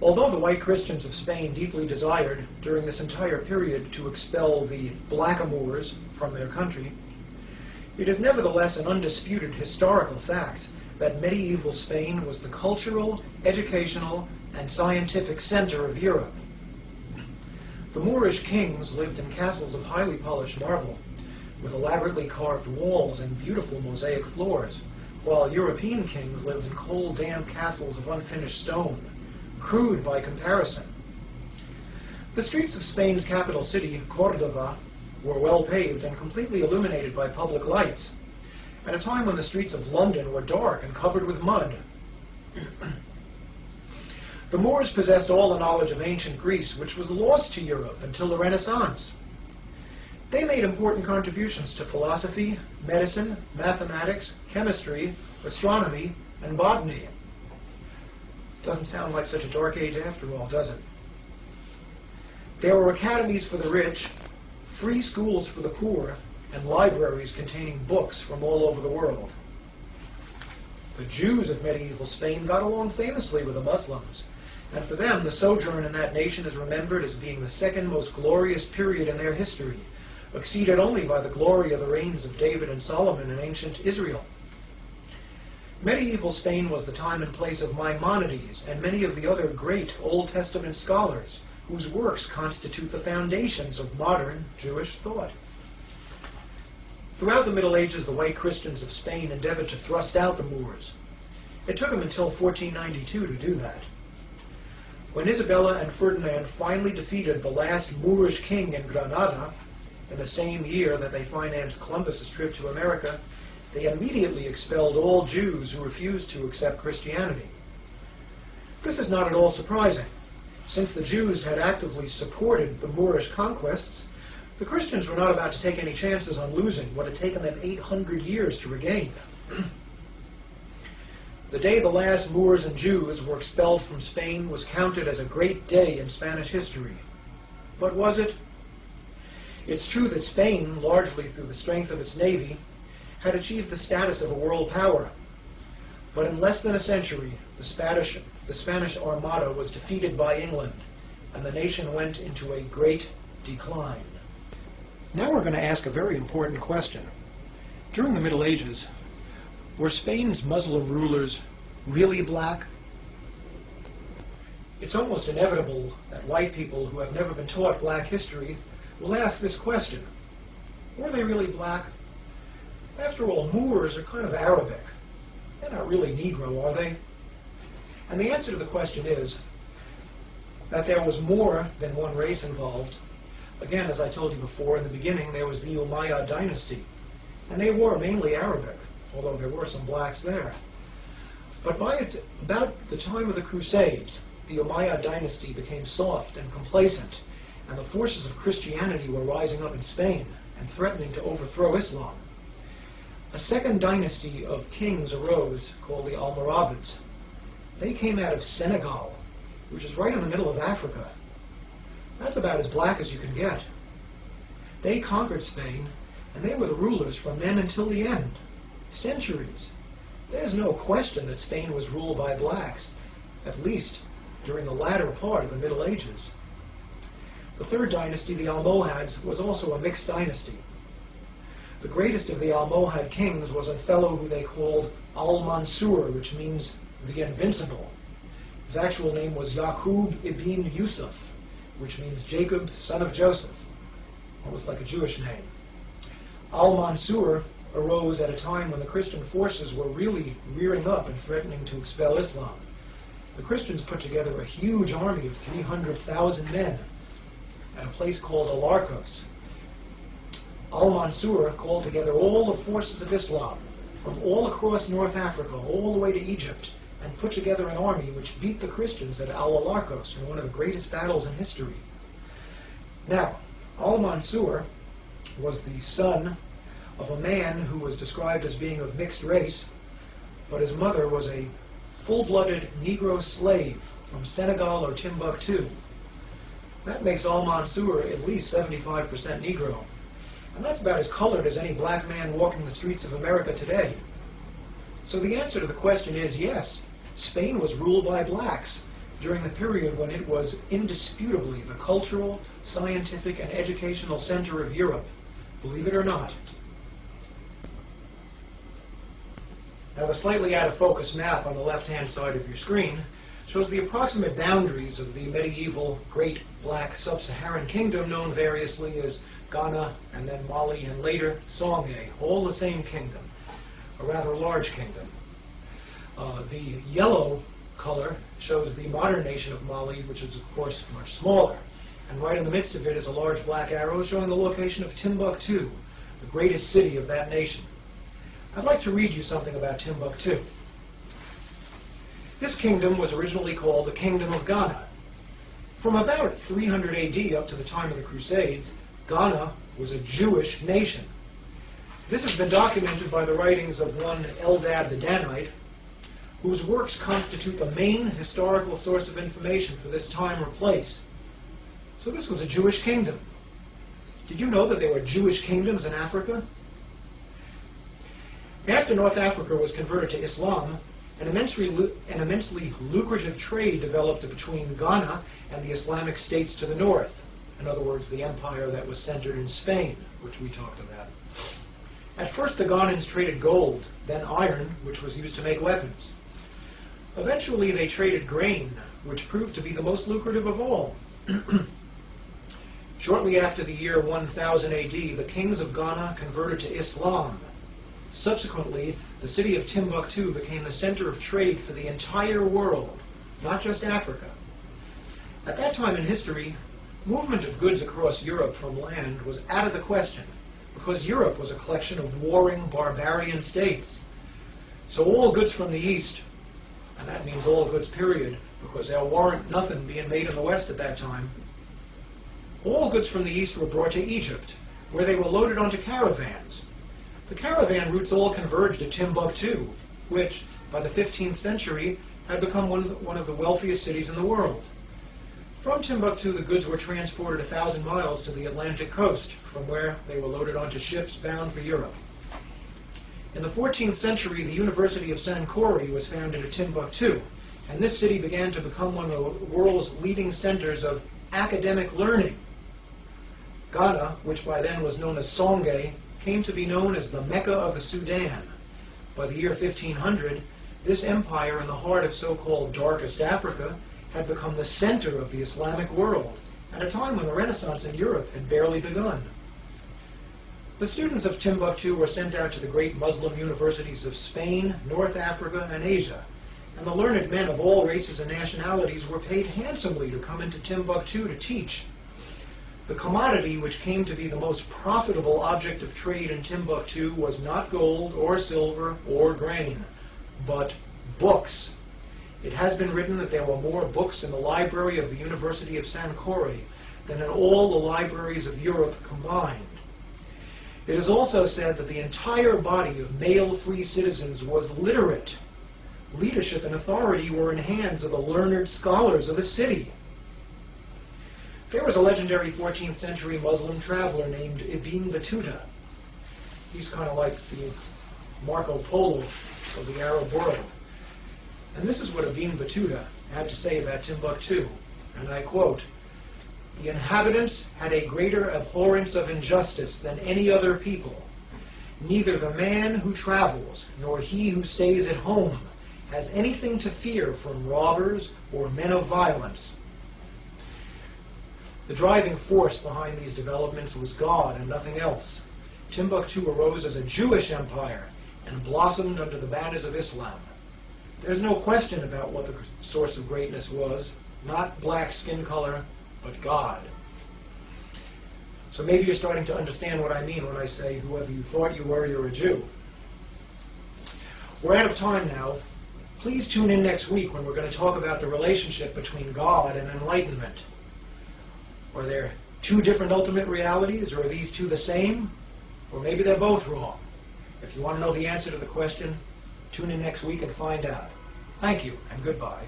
Although the white Christians of Spain deeply desired, during this entire period, to expel the blackamoors from their country, it is nevertheless an undisputed historical fact that medieval Spain was the cultural, educational, and scientific center of Europe. The Moorish kings lived in castles of highly polished marble, with elaborately carved walls and beautiful mosaic floors, while European kings lived in cold, damp castles of unfinished stone, crude by comparison. The streets of Spain's capital city, Córdoba, were well paved and completely illuminated by public lights, at a time when the streets of London were dark and covered with mud. The Moors possessed all the knowledge of ancient Greece, which was lost to Europe until the Renaissance. They made important contributions to philosophy, medicine, mathematics, chemistry, astronomy, and botany. Doesn't sound like such a dark age after all, does it? There were academies for the rich, free schools for the poor, and libraries containing books from all over the world. The Jews of medieval Spain got along famously with the Muslims, and for them the sojourn in that nation is remembered as being the second most glorious period in their history, exceeded only by the glory of the reigns of David and Solomon in ancient Israel. Medieval Spain was the time and place of Maimonides and many of the other great Old Testament scholars whose works constitute the foundations of modern Jewish thought. Throughout the Middle Ages, the white Christians of Spain endeavored to thrust out the Moors. It took them until 1492 to do that. When Isabella and Ferdinand finally defeated the last Moorish king in Granada, in the same year that they financed Columbus's trip to America, they immediately expelled all Jews who refused to accept Christianity. This is not at all surprising. Since the Jews had actively supported the Moorish conquests, the Christians were not about to take any chances on losing what had taken them 800 years to regain. The day the last Moors and Jews were expelled from Spain was counted as a great day in Spanish history. But was it? It's true that Spain, largely through the strength of its navy, had achieved the status of a world power. But in less than a century, the Spanish Armada was defeated by England, and the nation went into a great decline. Now we're going to ask a very important question. During the Middle Ages, were Spain's Muslim rulers really black? It's almost inevitable that white people who have never been taught black history will ask this question. Were they really black? After all, Moors are kind of Arabic. They're not really Negro, are they? And the answer to the question is that there was more than one race involved. Again, as I told you before, in the beginning there was the Umayyad dynasty, and they were mainly Arabic, although there were some blacks there. But by about the time of the Crusades, the Umayyad dynasty became soft and complacent, and the forces of Christianity were rising up in Spain and threatening to overthrow Islam. A second dynasty of kings arose called the Almoravids. They came out of Senegal, which is right in the middle of Africa. That's about as black as you can get. They conquered Spain, and they were the rulers from then until the end. Centuries. There's no question that Spain was ruled by blacks, at least during the latter part of the Middle Ages. The third dynasty, the Almohads, was also a mixed dynasty. The greatest of the Almohad kings was a fellow who they called Al-Mansur, which means the Invincible. His actual name was Yaqub ibn Yusuf, which means Jacob, son of Joseph. Almost like a Jewish name. Al-Mansur arose at a time when the Christian forces were really rearing up and threatening to expel Islam. The Christians put together a huge army of 300,000 men at a place called Alarcos. Al-Mansur called together all the forces of Islam from all across North Africa, all the way to Egypt, and put together an army which beat the Christians at Al-Alarcos in one of the greatest battles in history. Now, Al-Mansur was the son of a man who was described as being of mixed race, but his mother was a full-blooded Negro slave from Senegal or Timbuktu. That makes Al-Mansur at least 75% Negro. And that's about as colored as any black man walking the streets of America today. So the answer to the question is yes, Spain was ruled by blacks, during the period when it was indisputably the cultural, scientific, and educational center of Europe, believe it or not. Now, the slightly out-of-focus map on the left-hand side of your screen shows the approximate boundaries of the medieval Great Black Sub-Saharan Kingdom, known variously as Ghana and then Mali and later Songhai, all the same kingdom, a rather large kingdom. The yellow color shows the modern nation of Mali, which is, of course, much smaller. And right in the midst of it is a large black arrow showing the location of Timbuktu, the greatest city of that nation. I'd like to read you something about Timbuktu. This kingdom was originally called the Kingdom of Ghana. From about 300 AD up to the time of the Crusades, Ghana was a Jewish nation. This has been documented by the writings of one Eldad the Danite, whose works constitute the main historical source of information for this time or place. So this was a Jewish kingdom. Did you know that there were Jewish kingdoms in Africa? After North Africa was converted to Islam, an immensely lucrative trade developed between Ghana and the Islamic states to the north. In other words, the empire that was centered in Spain, which we talked about. At first, the Ghanans traded gold, then iron, which was used to make weapons. Eventually, they traded grain, which proved to be the most lucrative of all. Shortly after the year 1000 AD, the kings of Ghana converted to Islam. Subsequently, the city of Timbuktu became the center of trade for the entire world, not just Africa. At that time in history, movement of goods across Europe from land was out of the question, because Europe was a collection of warring, barbarian states. So all goods from the east, and that means all goods period, because there weren't nothing being made in the west at that time, all goods from the east were brought to Egypt, where they were loaded onto caravans. The caravan routes all converged at Timbuktu, which, by the 15th century, had become one of the wealthiest cities in the world. From Timbuktu, the goods were transported 1,000 miles to the Atlantic coast, from where they were loaded onto ships bound for Europe. In the 14th century, the University of Sankore was founded at Timbuktu, and this city began to become one of the world's leading centers of academic learning. Ghana, which by then was known as Songhai, came to be known as the Mecca of the Sudan. By the year 1500, this empire in the heart of so-called darkest Africa had become the center of the Islamic world, at a time when the Renaissance in Europe had barely begun. The students of Timbuktu were sent out to the great Muslim universities of Spain, North Africa, and Asia, and the learned men of all races and nationalities were paid handsomely to come into Timbuktu to teach. The commodity which came to be the most profitable object of trade in Timbuktu was not gold or silver or grain, but books. It has been written that there were more books in the library of the University of Sankore than in all the libraries of Europe combined. It is also said that the entire body of male free citizens was literate. Leadership and authority were in hands of the learned scholars of the city. There was a legendary 14th century Muslim traveler named Ibn Battuta. He's kind of like the Marco Polo of the Arab world. And this is what Ibn Battuta had to say about Timbuktu, and I quote, "The inhabitants had a greater abhorrence of injustice than any other people. Neither the man who travels nor he who stays at home has anything to fear from robbers or men of violence." The driving force behind these developments was God and nothing else. Timbuktu arose as a Jewish empire and blossomed under the banners of Islam. There's no question about what the source of greatness was, not black skin color, but God. So maybe you're starting to understand what I mean when I say, whoever you thought you were, you're a Jew. We're out of time now. Please tune in next week when we're going to talk about the relationship between God and enlightenment. Are there two different ultimate realities, or are these two the same? Or maybe they're both wrong. If you want to know the answer to the question, tune in next week and find out. Thank you, and goodbye.